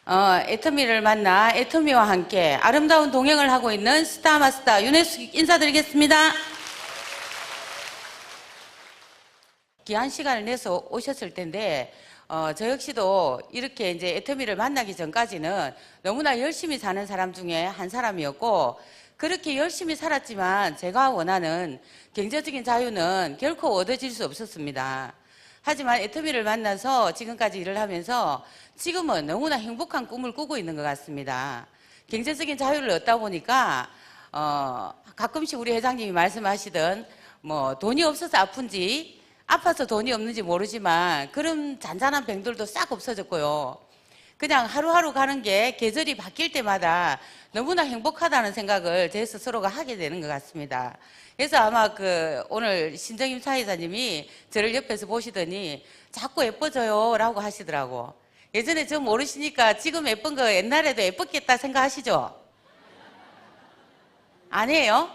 애터미를 만나 애터미와 함께 아름다운 동행을 하고 있는 스타마스터 윤혜숙 인사드리겠습니다. 귀한 시간을 내서 오셨을 텐데 저 역시도 이렇게 이제 애터미를 만나기 전까지는 너무나 열심히 사는 사람 중에 한 사람이었고, 그렇게 열심히 살았지만 제가 원하는 경제적인 자유는 결코 얻어질 수 없었습니다. 하지만 애터미를 만나서 지금까지 일을 하면서 지금은 너무나 행복한 꿈을 꾸고 있는 것 같습니다. 경제적인 자유를 얻다 보니까 가끔씩 우리 회장님이 말씀하시던 뭐 돈이 없어서 아픈지 아파서 돈이 없는지 모르지만 그런 잔잔한 병들도 싹 없어졌고요. 그냥 하루하루 가는 게 계절이 바뀔 때마다 너무나 행복하다는 생각을 제 스스로가 하게 되는 것 같습니다. 그래서 아마 오늘 신정임 사회자님이 저를 옆에서 보시더니 자꾸 예뻐져요 라고 하시더라고. 예전에 저 모르시니까 지금 예쁜 거 옛날에도 예뻤겠다 생각하시죠? 아니에요?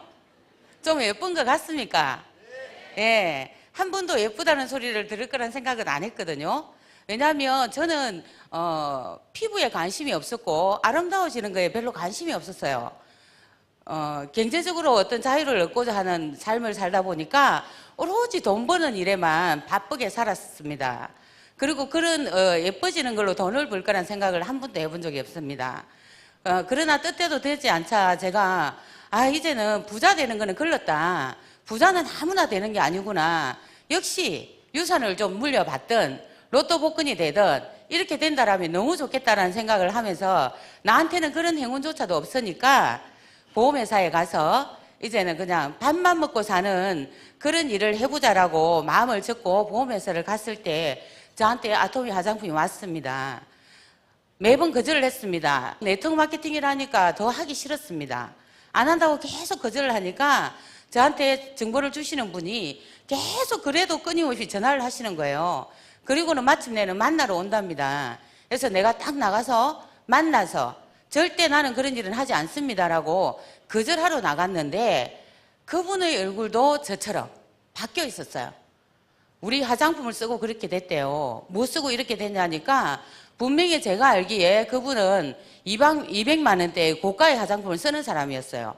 좀 예쁜 것 같습니까? 예. 한 번도 예쁘다는 소리를 들을 거란 생각은 안 했거든요. 왜냐하면 저는 피부에 관심이 없었고 아름다워지는 거에 별로 관심이 없었어요. 경제적으로 어떤 자유를 얻고자 하는 삶을 살다 보니까 오로지 돈 버는 일에만 바쁘게 살았습니다. 그리고 그런 예뻐지는 걸로 돈을 벌 거란 생각을 한 번도 해본 적이 없습니다. 그러나 뜻대로 되지 않자 제가 이제는 부자 되는 거는 글렀다. 부자는 아무나 되는 게 아니구나. 역시 유산을 좀 물려받든 로또 복권이 되든 이렇게 된다라면 너무 좋겠다라는 생각을 하면서 나한테는 그런 행운조차도 없으니까 보험회사에 가서 이제는 그냥 밥만 먹고 사는 그런 일을 해보자라고 마음을 접고 보험회사를 갔을 때 저한테 아토미 화장품이 왔습니다. 매번 거절을 했습니다. 네트워크 마케팅이라니까 더 하기 싫었습니다. 안 한다고 계속 거절을 하니까 저한테 정보를 주시는 분이 계속 그래도 끊임없이 전화를 하시는 거예요. 그리고는 마침내는 만나러 온답니다. 그래서 내가 딱 나가서 만나서 절대 나는 그런 일은 하지 않습니다라고 거절하러 나갔는데 그분의 얼굴도 저처럼 바뀌어 있었어요. 우리 화장품을 쓰고 그렇게 됐대요. 뭐 쓰고 이렇게 됐냐니까 분명히 제가 알기에 그분은 200만 원대의 고가의 화장품을 쓰는 사람이었어요.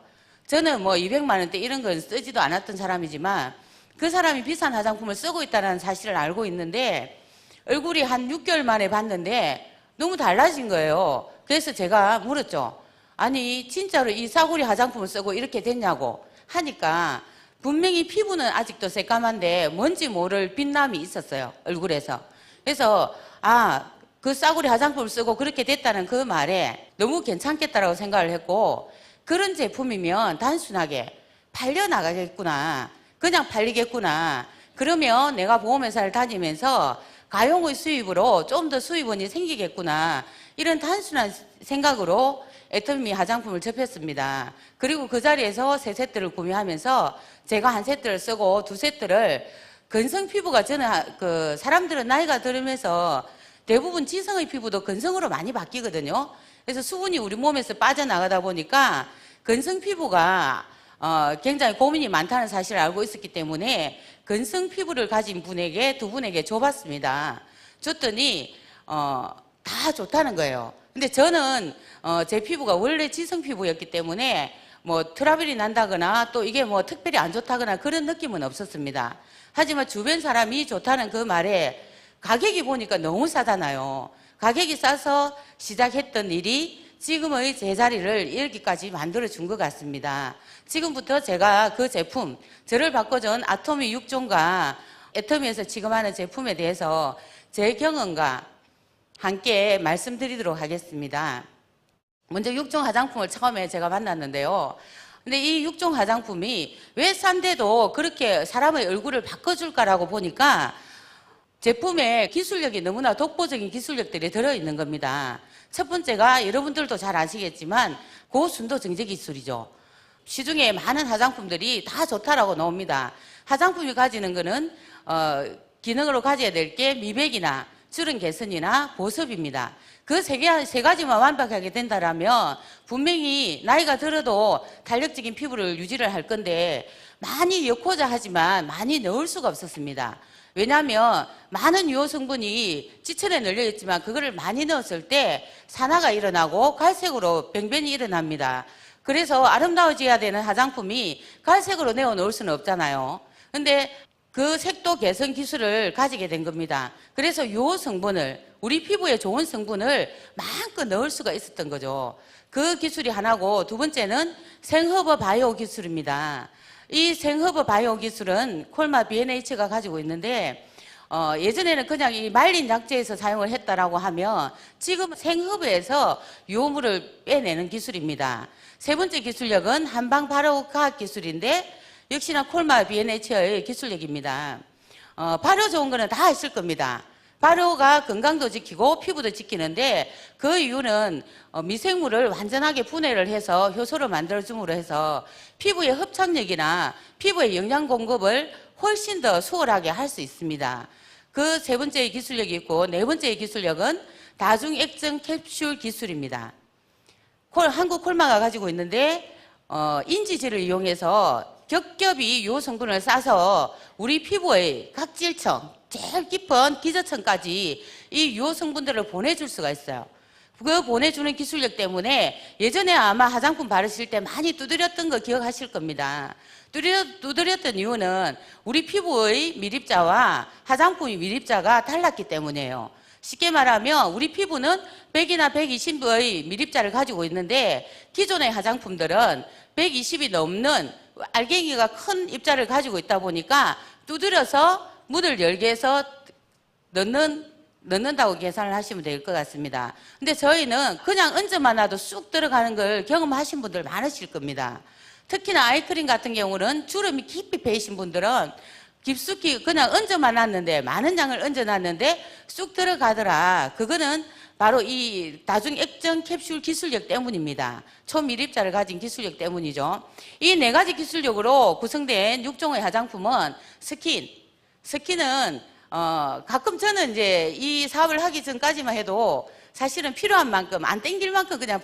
저는 뭐 200만 원대 이런 건 쓰지도 않았던 사람이지만 그 사람이 비싼 화장품을 쓰고 있다는 사실을 알고 있는데 얼굴이 한 6개월 만에 봤는데 너무 달라진 거예요. 그래서 제가 물었죠. 아니 진짜로 이 싸구려 화장품을 쓰고 이렇게 됐냐고 하니까 분명히 피부는 아직도 새까만데 뭔지 모를 빛남이 있었어요. 얼굴에서. 그래서 그 싸구려 화장품을 쓰고 그렇게 됐다는 그 말에 너무 괜찮겠다라고 생각을 했고, 그런 제품이면 단순하게 팔려나가겠구나, 그냥 팔리겠구나, 그러면 내가 보험회사를 다니면서 가용의 수입으로 좀 더 수입원이 생기겠구나, 이런 단순한 생각으로 애터미 화장품을 접했습니다. 그리고 그 자리에서 3세트를 구매하면서 제가 한 세트를 쓰고 2세트를 건성 피부가 저는 사람들은 나이가 들으면서 대부분 지성의 피부도 건성으로 많이 바뀌거든요. 그래서 수분이 우리 몸에서 빠져나가다 보니까 건성 피부가 굉장히 고민이 많다는 사실을 알고 있었기 때문에 건성 피부를 가진 분에게 2분에게 줘봤습니다. 줬더니 다 좋다는 거예요. 근데 저는 제 피부가 원래 지성 피부였기 때문에 뭐 트러블이 난다거나 또 이게 뭐 특별히 안 좋다거나 그런 느낌은 없었습니다. 하지만 주변 사람이 좋다는 그 말에 가격이 보니까 너무 싸잖아요. 가격이 싸서 시작했던 일이 지금의 제자리를 여기까지 만들어준 것 같습니다. 지금부터 제가 그 제품, 저를 바꿔준 아토미 6종과 애터미에서 지금 하는 제품에 대해서 제 경험과 함께 말씀드리도록 하겠습니다. 먼저 6종 화장품을 처음에 제가 만났는데요. 근데 이 6종 화장품이 왜 싼데도 그렇게 사람의 얼굴을 바꿔줄까라고 보니까 제품에 기술력이 너무나 독보적인 기술력들이 들어있는 겁니다. 첫 번째가 여러분들도 잘 아시겠지만 고순도 정제 기술이죠. 시중에 많은 화장품들이 다 좋다라고 나옵니다. 화장품이 가지는 거는 기능으로 가져야 될 게 미백이나 주름 개선이나 보습입니다. 그 세 가지만 완벽하게 된다라면 분명히 나이가 들어도 탄력적인 피부를 유지를 할 건데 많이 넣고자 하지만 많이 넣을 수가 없었습니다. 왜냐하면 많은 유효 성분이 지천에 널려 있지만 그거를 많이 넣었을 때 산화가 일어나고 갈색으로 병변이 일어납니다. 그래서 아름다워져야 되는 화장품이 갈색으로 내어 놓을 수는 없잖아요. 근데 그 색도 개선 기술을 가지게 된 겁니다. 그래서 요 성분을, 우리 피부에 좋은 성분을 마음껏 넣을 수가 있었던 거죠. 그 기술이 하나고, 두 번째는 생허브 바이오 기술입니다. 이 생허브 바이오 기술은 콜마 B&H가 가지고 있는데 예전에는 그냥 이 말린 약재에서 사용을 했다라고 하면 지금 생허브에서 유효물을 빼내는 기술입니다. 세 번째 기술력은 한방 발효 과학 기술인데 역시나 콜마 B&H의 기술력입니다. 발효 좋은 거는 다 있을 겁니다. 발효가 건강도 지키고 피부도 지키는데 그 이유는 미생물을 완전하게 분해를 해서 효소를 만들어줌으로 해서 피부의 흡착력이나 피부의 영양 공급을 훨씬 더 수월하게 할 수 있습니다. 그 세 번째의 기술력이 있고, 네 번째의 기술력은 다중액정 캡슐 기술입니다. 한국 콜마가 가지고 있는데 인지질을 이용해서 겹겹이 요 성분을 싸서 우리 피부의 각질층, 제일 깊은 기저층까지 이 유효 성분들을 보내줄 수가 있어요. 그 보내주는 기술력 때문에 예전에 아마 화장품 바르실 때 많이 두드렸던 거 기억하실 겁니다. 두드렸던 이유는 우리 피부의 미립자와 화장품의 미립자가 달랐기 때문이에요. 쉽게 말하면 우리 피부는 100이나 120의 미립자를 가지고 있는데 기존의 화장품들은 120이 넘는 알갱이가 큰 입자를 가지고 있다 보니까 두드려서 문을 열게 해서 넣는다고 계산을 하시면 될 것 같습니다. 근데 저희는 그냥 얹어만 놔도 쑥 들어가는 걸 경험하신 분들 많으실 겁니다. 특히나 아이크림 같은 경우는 주름이 깊이 배이신 분들은 깊숙이 그냥 얹어만 놨는데, 많은 양을 얹어놨는데 쑥 들어가더라. 그거는 바로 이 다중액정 캡슐 기술력 때문입니다. 초미립자를 가진 기술력 때문이죠. 이 네 가지 기술력으로 구성된 6종의 화장품은 스킨은 가끔 저는 이제 이 사업을 하기 전까지만 해도 사실은 필요한 만큼, 안 땡길 만큼 그냥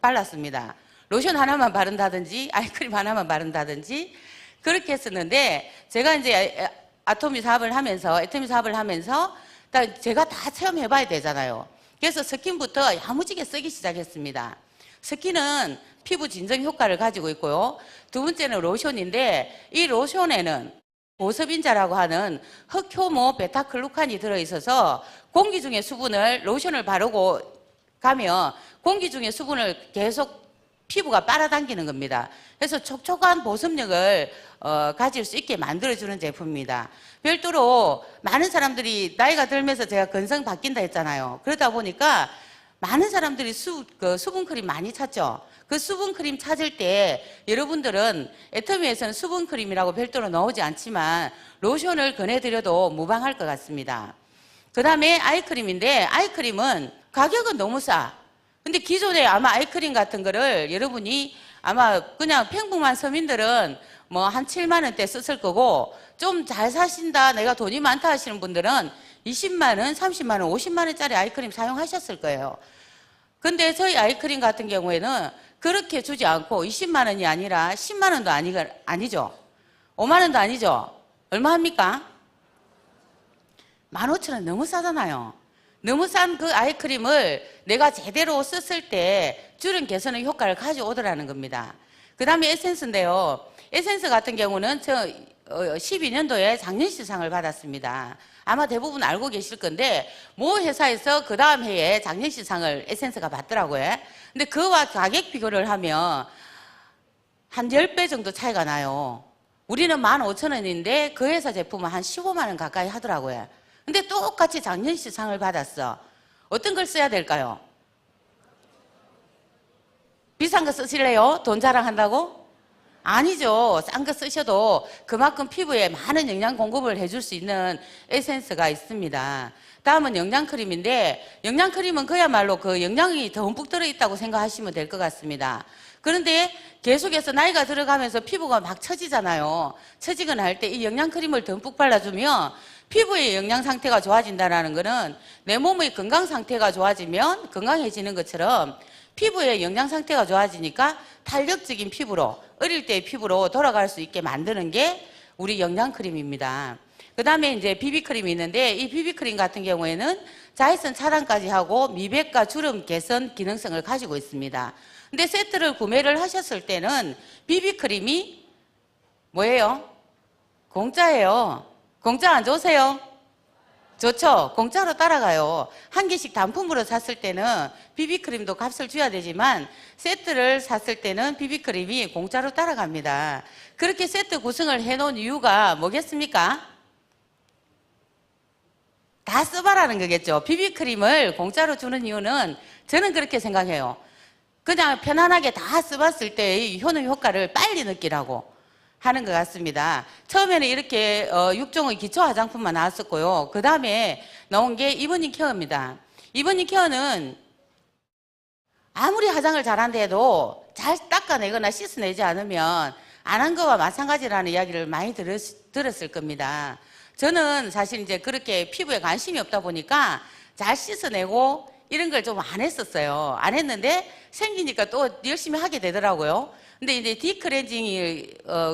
발랐습니다. 로션 하나만 바른다든지 아이크림 하나만 바른다든지 그렇게 했었는데, 제가 이제 애터미 사업을 하면서 제가 다 체험해봐야 되잖아요. 그래서 스킨부터 야무지게 쓰기 시작했습니다. 스킨은 피부 진정 효과를 가지고 있고요. 두 번째는 로션인데, 이 로션에는 보습인자라고 하는 흑효모 베타글루칸이 들어있어서 공기 중에 수분을, 로션을 바르고 가면 공기 중에 수분을 계속 피부가 빨아당기는 겁니다. 그래서 촉촉한 보습력을 가질 수 있게 만들어주는 제품입니다. 별도로 많은 사람들이 나이가 들면서 제가 건성 바뀐다 했잖아요. 그러다 보니까 많은 사람들이 수분크림 많이 찾죠. 그 수분크림 찾을 때 여러분들은 애터미에서는 수분크림이라고 별도로 나오지 않지만 로션을 권해드려도 무방할 것 같습니다. 그 다음에 아이크림인데, 아이크림은 가격은 너무 싸. 근데 기존에 아마 아이크림 같은 거를 여러분이 아마 그냥 평범한 서민들은 뭐 한 7만 원대 썼을 거고, 좀 잘 사신다, 내가 돈이 많다 하시는 분들은 20만 원, 30만 원, 50만 원짜리 아이크림 사용하셨을 거예요. 근데 저희 아이크림 같은 경우에는 그렇게 주지 않고 20만 원이 아니라 10만 원도 아니죠. 5만 원도 아니죠. 얼마 합니까? 15,000원 너무 싸잖아요. 너무 싼 그 아이크림을 내가 제대로 썼을 때 주름 개선의 효과를 가져오더라는 겁니다. 그 다음에 에센스인데요. 에센스 같은 경우는 저 12년도에 장년시상을 받았습니다. 아마 대부분 알고 계실 건데, 모 회사에서 그 다음 해에 장년시상을 에센스가 받더라고요. 근데 그와 가격 비교를 하면 한 10배 정도 차이가 나요. 우리는 15,000원인데 그 회사 제품은 한 15만 원 가까이 하더라고요. 근데 똑같이 장년시상을 받았어. 어떤 걸 써야 될까요? 비싼 거 쓰실래요? 돈 자랑한다고? 아니죠. 싼 거 쓰셔도 그만큼 피부에 많은 영양 공급을 해줄 수 있는 에센스가 있습니다. 다음은 영양크림인데, 영양크림은 그야말로 그 영양이 듬뿍 들어있다고 생각하시면 될 것 같습니다. 그런데 계속해서 나이가 들어가면서 피부가 막 처지잖아요. 처지거나 할 때 이 영양크림을 듬뿍 발라주면 피부의 영양 상태가 좋아진다는 것은 내 몸의 건강 상태가 좋아지면 건강해지는 것처럼 피부의 영양 상태가 좋아지니까 탄력적인 피부로, 어릴 때의 피부로 돌아갈 수 있게 만드는 게 우리 영양크림입니다. 그 다음에 이제 비비크림이 있는데, 이 비비크림 같은 경우에는 자외선 차단까지 하고 미백과 주름 개선 기능성을 가지고 있습니다. 근데 세트를 구매를 하셨을 때는 비비크림이 뭐예요? 공짜예요. 공짜 안 좋으세요? 좋죠? 공짜로 따라가요. 한 개씩 단품으로 샀을 때는 비비크림도 값을 줘야 되지만 세트를 샀을 때는 비비크림이 공짜로 따라갑니다. 그렇게 세트 구성을 해놓은 이유가 뭐겠습니까? 다 써봐라는 거겠죠. 비비크림을 공짜로 주는 이유는 저는 그렇게 생각해요. 그냥 편안하게 다 써봤을 때의 효능 효과를 빨리 느끼라고 하는 것 같습니다. 처음에는 이렇게 6종의 기초 화장품만 나왔었고요. 그 다음에 나온 게 이브닝 케어입니다. 이브닝 케어는 아무리 화장을 잘한다 해도 잘 닦아내거나 씻어내지 않으면 안 한 거와 마찬가지라는 이야기를 많이 들었을 겁니다. 저는 사실 이제 그렇게 피부에 관심이 없다 보니까 잘 씻어내고 이런 걸 좀 안 했었어요. 안 했는데 생기니까 또 열심히 하게 되더라고요. 근데 이제 딥클렌징이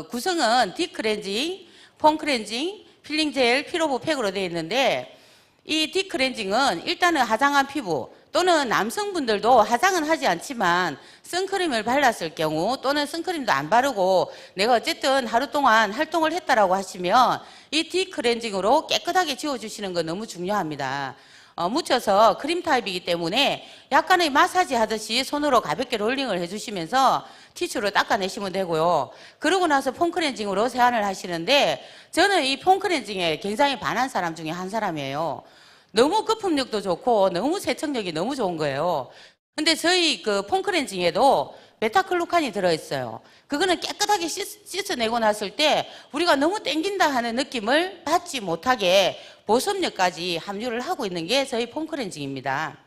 구성은 딥클렌징, 폼클렌징, 필링젤, 피로보 팩으로 되어 있는데, 이 딥클렌징은 일단은 화장한 피부 또는 남성분들도 화장은 하지 않지만 선크림을 발랐을 경우 또는 선크림도 안 바르고 내가 어쨌든 하루 동안 활동을 했다라고 하시면 이 딥클렌징으로 깨끗하게 지워주시는 건 너무 중요합니다. 묻혀서 크림 타입이기 때문에 약간의 마사지 하듯이 손으로 가볍게 롤링을 해주시면서 티슈로 닦아내시면 되고요. 그러고 나서 폼클렌징으로 세안을 하시는데, 저는 이 폼클렌징에 굉장히 반한 사람 중에 한 사람이에요. 너무 거품력도 좋고 너무 세척력이 너무 좋은 거예요. 근데 저희 그 폼클렌징에도 베타클로칸이 들어있어요. 그거는 깨끗하게 씻어내고 났을 때 우리가 너무 땡긴다 하는 느낌을 받지 못하게 보습력까지 함유를 하고 있는 게 저희 폼클렌징입니다.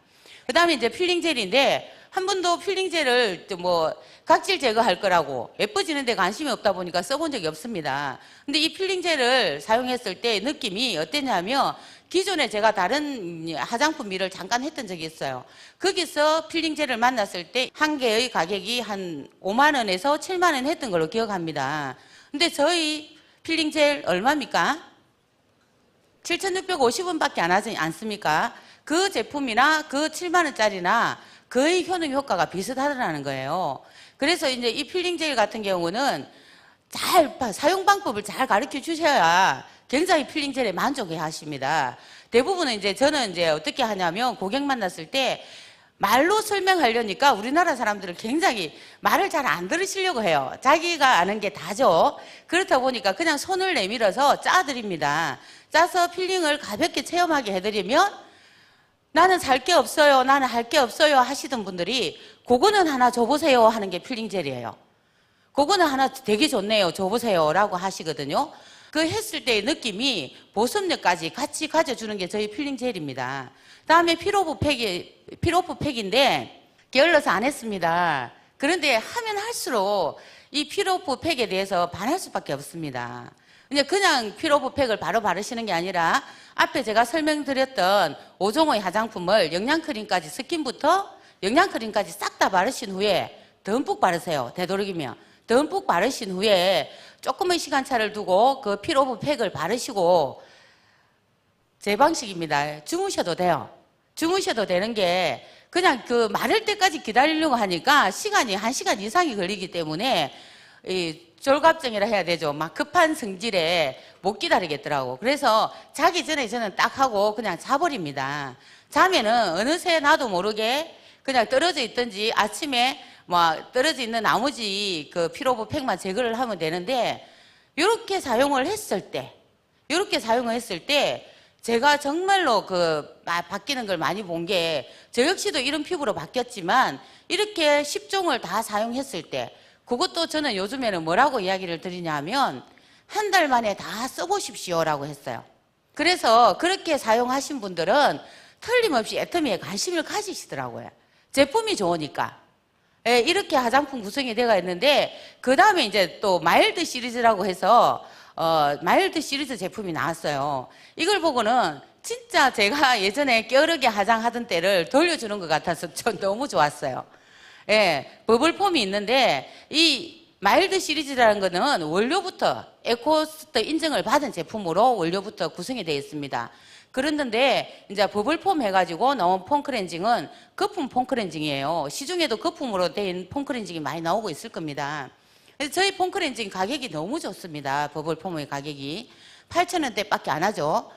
그 다음에 이제 필링젤인데, 한 번도 필링젤을 뭐 각질 제거할 거라고 예뻐지는 데 관심이 없다 보니까 써본 적이 없습니다. 근데 이 필링젤을 사용했을 때 느낌이 어땠냐면, 기존에 제가 다른 화장품 일을 잠깐 했던 적이 있어요. 거기서 필링젤을 만났을 때 한 개의 가격이 한 5만 원에서 7만 원 했던 걸로 기억합니다. 근데 저희 필링젤 얼마입니까? 7,650원밖에 안 하지 않습니까? 그 제품이나 그 7만 원짜리나 거의 효능 효과가 비슷하다는 거예요. 그래서 이제 이 필링젤 같은 경우는 사용 방법을 잘 가르쳐 주셔야 굉장히 필링젤에 만족해 하십니다. 대부분은 이제 저는 이제 어떻게 하냐면, 고객 만났을 때 말로 설명하려니까 우리나라 사람들은 굉장히 말을 잘 안 들으시려고 해요. 자기가 아는 게 다죠. 그렇다 보니까 그냥 손을 내밀어서 짜드립니다. 짜서 필링을 가볍게 체험하게 해드리면, 나는 살 게 없어요, 나는 할 게 없어요 하시던 분들이 그거는 하나 줘보세요 하는 게 필링젤이에요. 그거는 하나 되게 좋네요, 줘보세요 라고 하시거든요. 그 했을 때의 느낌이 보습력까지 같이 가져주는 게 저희 필링젤입니다. 다음에 피로프 팩인데 게을러서 안 했습니다. 그런데 하면 할수록 이 피로프 팩에 대해서 반할 수밖에 없습니다. 그냥 피로프 팩을 바로 바르시는 게 아니라 앞에 제가 설명드렸던 5종의 화장품을 영양크림까지, 스킨부터 영양크림까지 싹 다 바르신 후에 듬뿍 바르세요. 되도록이면 듬뿍 바르신 후에 조금의 시간차를 두고 그 피로프 팩을 바르시고, 제 방식입니다. 주무셔도 돼요. 주무셔도 되는 게, 그냥 그 마를 때까지 기다리려고 하니까 시간이 1시간 이상이 걸리기 때문에 이 졸갑증이라 해야 되죠. 막 급한 성질에 못 기다리겠더라고. 그래서 자기 전에 저는 딱 하고 그냥 자버립니다. 자면은 어느새 나도 모르게 그냥 떨어져 있든지 아침에 뭐 떨어져 있는 나머지 그 피로부 팩만 제거를 하면 되는데, 이렇게 사용을 했을 때 제가 정말로 바뀌는 걸 많이 본 게, 저 역시도 이런 피부로 바뀌었지만 이렇게 10종을 다 사용했을 때, 그것도 저는 요즘에는 뭐라고 이야기를 드리냐면, 한 달 만에 다 써보십시오라고 했어요. 그래서 그렇게 사용하신 분들은 틀림없이 애터미에 관심을 가지시더라고요. 제품이 좋으니까. 이렇게 화장품 구성이 되어 있는데, 그 다음에 이제 또 마일드 시리즈라고 해서 마일드 시리즈 제품이 나왔어요. 이걸 보고는 진짜 제가 예전에 껴르게 화장하던 때를 돌려주는 것 같아서 전 너무 좋았어요. 예, 버블폼이 있는데 이 마일드 시리즈라는 거는 원료부터 에코스트 인증을 받은 제품으로 원료부터 구성이 되어 있습니다. 그랬는데 이제 버블폼 해가지고 나온 폼 클렌징은 거품 폼 클렌징이에요. 시중에도 거품으로 된 폼 클렌징이 많이 나오고 있을 겁니다. 그래서 저희 폼 클렌징 가격이 너무 좋습니다. 버블폼의 가격이 8,000원대밖에 안 하죠.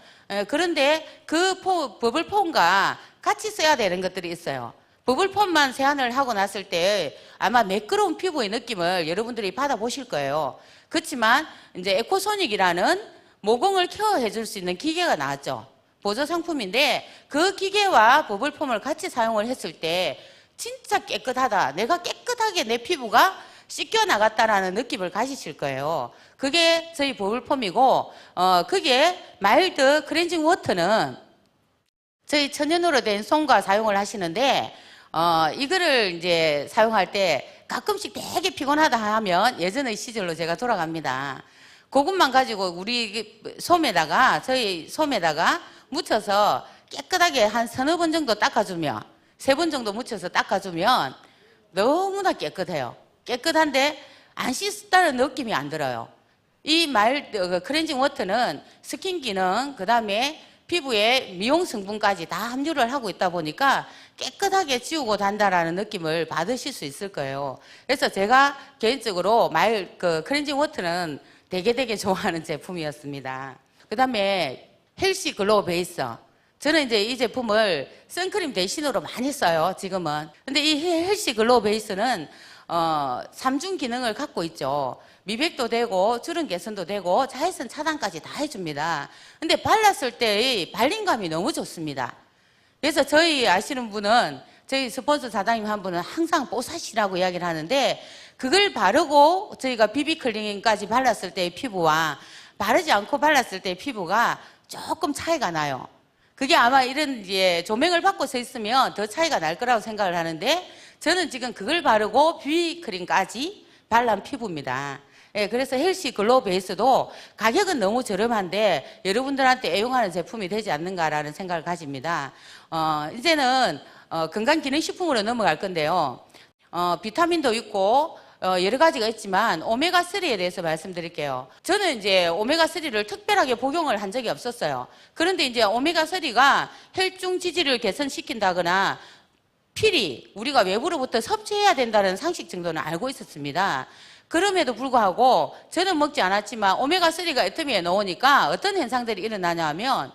그런데 그 버블폼과 같이 써야 되는 것들이 있어요. 버블폼만 세안을 하고 났을 때 아마 매끄러운 피부의 느낌을 여러분들이 받아보실 거예요. 그렇지만 이제 에코소닉이라는 모공을 케어해 줄 수 있는 기계가 나왔죠. 보조 상품인데 그 기계와 버블폼을 같이 사용을 했을 때 진짜 깨끗하다. 내가 깨끗하게 내 피부가 씻겨 나갔다라는 느낌을 가지실 거예요. 그게 저희 버블폼이고, 그게 마일드 클렌징 워터는 저희 천연으로 된 솜과 사용을 하시는데, 이거를 이제 사용할 때 가끔씩 되게 피곤하다 하면 예전의 시절로 제가 돌아갑니다. 그것만 가지고 우리 솜에다가, 저희 솜에다가 묻혀서 깨끗하게 한 서너 번 정도 닦아주면, 3번 정도 묻혀서 닦아주면 너무나 깨끗해요. 깨끗한데 안 씻었다는 느낌이 안 들어요. 이 클렌징 워터는 스킨 기능, 그 다음에 피부에 미용 성분까지 다 함유를 하고 있다 보니까 깨끗하게 지우고 단다라는 느낌을 받으실 수 있을 거예요. 그래서 제가 개인적으로 클렌징 워터는 되게 좋아하는 제품이었습니다. 그 다음에 헬시 글로우 베이스. 저는 이제 이 제품을 선크림 대신으로 많이 써요, 지금은. 근데 이 헬시 글로우 베이스는 3중 기능을 갖고 있죠. 미백도 되고 주름 개선도 되고 자외선 차단까지 다 해줍니다. 근데 발랐을 때의 발림감이 너무 좋습니다. 그래서 저희 아시는 분은, 저희 스폰서 사장님 한 분은 항상 뽀사시라고 이야기를 하는데, 그걸 바르고 저희가 비비클린까지 발랐을 때의 피부와 바르지 않고 발랐을 때의 피부가 조금 차이가 나요. 그게 아마 이런 조명을 받고 서 있으면 더 차이가 날 거라고 생각을 하는데, 저는 지금 그걸 바르고 비비크림까지 발란 피부입니다. 예, 그래서 헬시 글로우 베이스도 가격은 너무 저렴한데 여러분들한테 애용하는 제품이 되지 않는가라는 생각을 가집니다. 이제는 건강기능식품으로 넘어갈 건데요. 비타민도 있고 여러 가지가 있지만 오메가3에 대해서 말씀드릴게요. 저는 이제 오메가3를 특별하게 복용을 한 적이 없었어요. 그런데 이제 오메가3가 혈중 지질을 개선시킨다거나 필히 우리가 외부로부터 섭취해야 된다는 상식 정도는 알고 있었습니다. 그럼에도 불구하고 저는 먹지 않았지만 오메가3가 애터미에 넣으니까 어떤 현상들이 일어나냐 하면,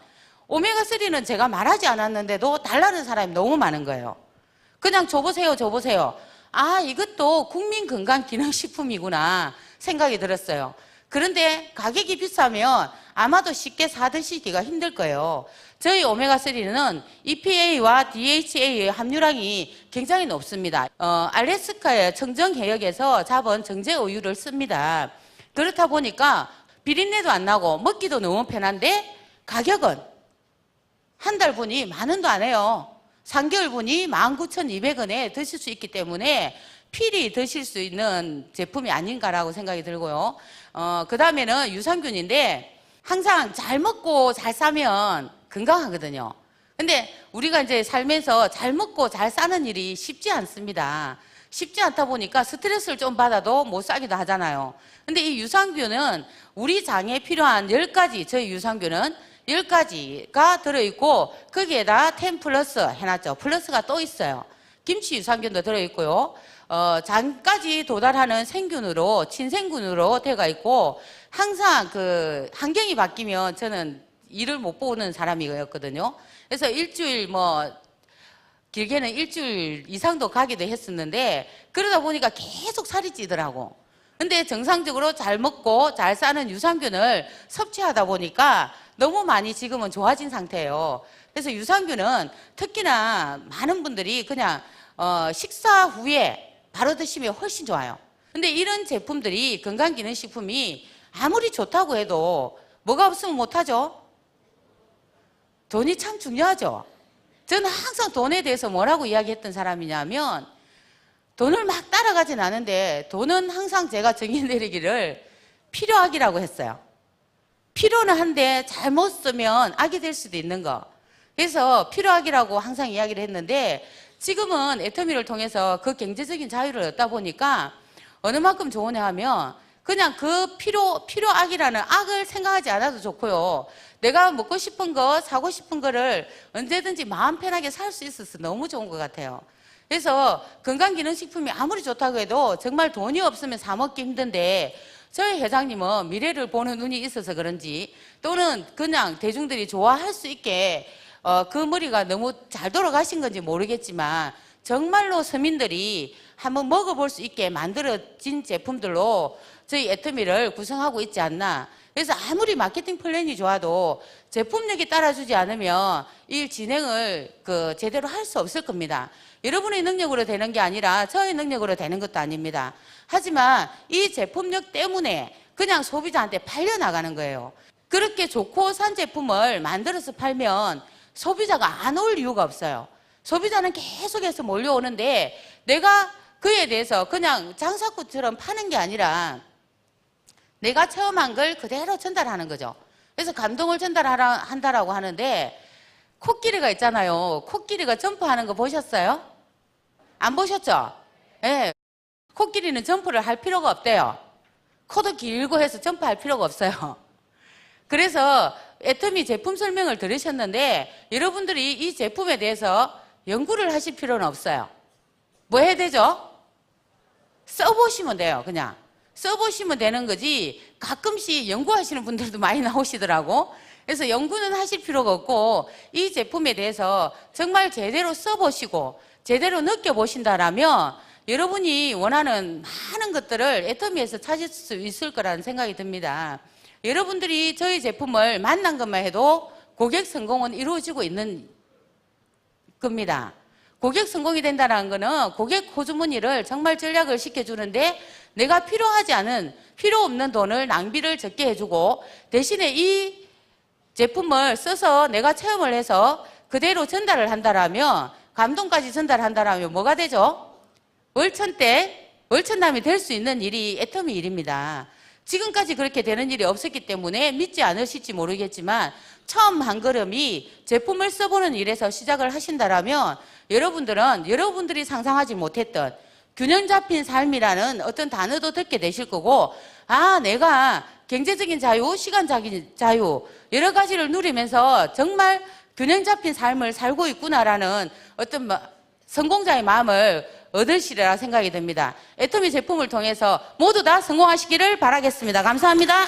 오메가3는 제가 말하지 않았는데도 달라는 사람이 너무 많은 거예요. 그냥 줘보세요. 아, 이것도 국민건강기능식품이구나 생각이 들었어요. 그런데 가격이 비싸면 아마도 쉽게 사드시기가 힘들 거예요. 저희 오메가3는 EPA와 DHA의 함유량이 굉장히 높습니다. 알래스카의 청정해역에서 잡은 정제우유를 씁니다. 그렇다 보니까 비린내도 안 나고 먹기도 너무 편한데 가격은 한 달 분이 10,000원도 안 해요. 3개월 분이 19,200원에 드실 수 있기 때문에 필히 드실 수 있는 제품이 아닌가라고 생각이 들고요. 그 다음에는 유산균인데, 항상 잘 먹고 잘 싸면 건강하거든요. 근데 우리가 이제 살면서 잘 먹고 잘 싸는 일이 쉽지 않습니다. 쉽지 않다 보니까 스트레스를 좀 받아도 못 싸기도 하잖아요. 근데 이 유산균은 우리 장에 필요한 10가지, 저희 유산균은 10가지가 들어있고, 거기에다 10 플러스 해놨죠. 플러스가 또 있어요. 김치 유산균도 들어있고요. 장까지 도달하는 생균으로, 친생균으로 되어 있고, 항상 환경이 바뀌면 저는 일을 못 보는 사람이었거든요. 그래서 일주일 길게는 일주일 이상도 가기도 했었는데, 그러다 보니까 계속 살이 찌더라고. 근데 정상적으로 잘 먹고 잘 싸는 유산균을 섭취하다 보니까 너무 많이 지금은 좋아진 상태예요. 그래서 유산균은 특히나 많은 분들이 그냥 식사 후에 바로 드시면 훨씬 좋아요. 근데 이런 제품들이, 건강기능식품이 아무리 좋다고 해도 뭐가 없으면 못하죠? 돈이 참 중요하죠. 저는 항상 돈에 대해서 뭐라고 이야기했던 사람이냐면, 돈을 막 따라가진 않은데 돈은 항상 제가 정의 내리기를 필요하기라고 했어요. 필요는 한데 잘못 쓰면 악이 될 수도 있는 거. 그래서 필요악이라고 항상 이야기를 했는데 지금은 애터미를 통해서 그 경제적인 자유를 얻다 보니까 어느 만큼 좋으냐 하면 그냥 그 필요악이라는 악을 생각하지 않아도 좋고요. 내가 먹고 싶은 거, 사고 싶은 거를 언제든지 마음 편하게 살 수 있어서 너무 좋은 것 같아요. 그래서 건강기능식품이 아무리 좋다고 해도 정말 돈이 없으면 사 먹기 힘든데 저희 회장님은 미래를 보는 눈이 있어서 그런지 또는 그냥 대중들이 좋아할 수 있게 그 머리가 너무 잘 돌아가신 건지 모르겠지만 정말로 서민들이 한번 먹어볼 수 있게 만들어진 제품들로 저희 애터미를 구성하고 있지 않나. 그래서 아무리 마케팅 플랜이 좋아도 제품력이 따라주지 않으면 일 진행을 제대로 할 수 없을 겁니다. 여러분의 능력으로 되는 게 아니라 저의 능력으로 되는 것도 아닙니다. 하지만 이 제품력 때문에 그냥 소비자한테 팔려나가는 거예요. 그렇게 좋고 산 제품을 만들어서 팔면 소비자가 안 올 이유가 없어요. 소비자는 계속해서 몰려오는데 내가 그에 대해서 그냥 장사꾼처럼 파는 게 아니라 내가 체험한 걸 그대로 전달하는 거죠. 그래서 감동을 전달한다라고 하는데 코끼리가 있잖아요. 코끼리가 점프하는 거 보셨어요? 안 보셨죠? 네. 코끼리는 점프를 할 필요가 없대요. 코도 길고 해서 점프할 필요가 없어요. 그래서 애터미 제품 설명을 들으셨는데 여러분들이 이 제품에 대해서 연구를 하실 필요는 없어요. 뭐 해야 되죠? 써보시면 돼요. 그냥 써보시면 되는 거지 가끔씩 연구하시는 분들도 많이 나오시더라고. 그래서 연구는 하실 필요가 없고 이 제품에 대해서 정말 제대로 써보시고 제대로 느껴보신다라면 여러분이 원하는 많은 것들을 애터미에서 찾을 수 있을 거라는 생각이 듭니다. 여러분들이 저희 제품을 만난 것만 해도 고객 성공은 이루어지고 있는 겁니다. 고객 성공이 된다는 거는 고객 호주머니를 정말 전략을 시켜주는데 내가 필요하지 않은 필요 없는 돈을 낭비를 적게 해주고 대신에 이 제품을 써서 내가 체험을 해서 그대로 전달을 한다라면 감동까지 전달한다라면 뭐가 되죠? 월천남이 될 수 있는 일이 애터미 일입니다. 지금까지 그렇게 되는 일이 없었기 때문에 믿지 않으실지 모르겠지만 처음 한 걸음이 제품을 써보는 일에서 시작을 하신다라면 여러분들은 여러분들이 상상하지 못했던 균형 잡힌 삶이라는 어떤 단어도 듣게 되실 거고 아 내가 경제적인 자유, 시간적인 자유 여러 가지를 누리면서 정말 균형 잡힌 삶을 살고 있구나라는 어떤 성공자의 마음을 얻으시리라 생각이 듭니다. 애터미 제품을 통해서 모두 다 성공하시기를 바라겠습니다. 감사합니다.